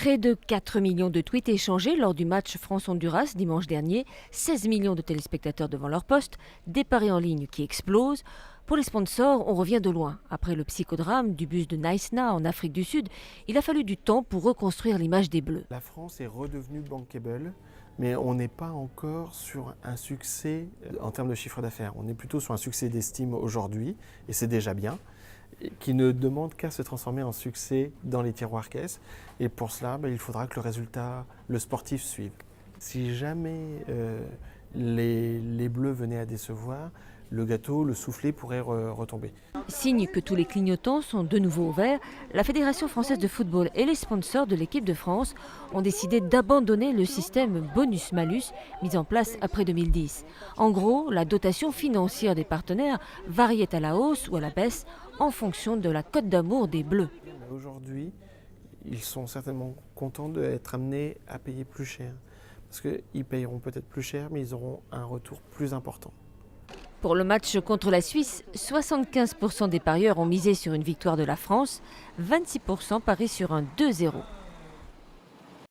Près de 4 millions de tweets échangés lors du match France-Honduras dimanche dernier, 16 millions de téléspectateurs devant leur poste, des paris en ligne qui explosent. Pour les sponsors, on revient de loin. Après le psychodrame du bus de Naïsna en Afrique du Sud, il a fallu du temps pour reconstruire l'image des Bleus. La France est redevenue bankable, mais on n'est pas encore sur un succès en termes de chiffre d'affaires. On est plutôt sur un succès d'estime aujourd'hui, et c'est déjà bien, qui ne demande qu'à se transformer en succès dans les tiroirs caisses. Et pour cela, il faudra que le résultat, le sportif suive. Si jamais les Bleus venaient à décevoir, le gâteau, le soufflet pourrait retomber. Signe que tous les clignotants sont de nouveau ouverts, la Fédération française de football et les sponsors de l'équipe de France ont décidé d'abandonner le système bonus-malus mis en place après 2010. En gros, la dotation financière des partenaires variait à la hausse ou à la baisse en fonction de la cote d'amour des Bleus. Aujourd'hui, ils sont certainement contents d'être amenés à payer plus cher. Parce qu'ils payeront peut-être plus cher, mais ils auront un retour plus important. Pour le match contre la Suisse, 75% des parieurs ont misé sur une victoire de la France, 26% parient sur un 2-0.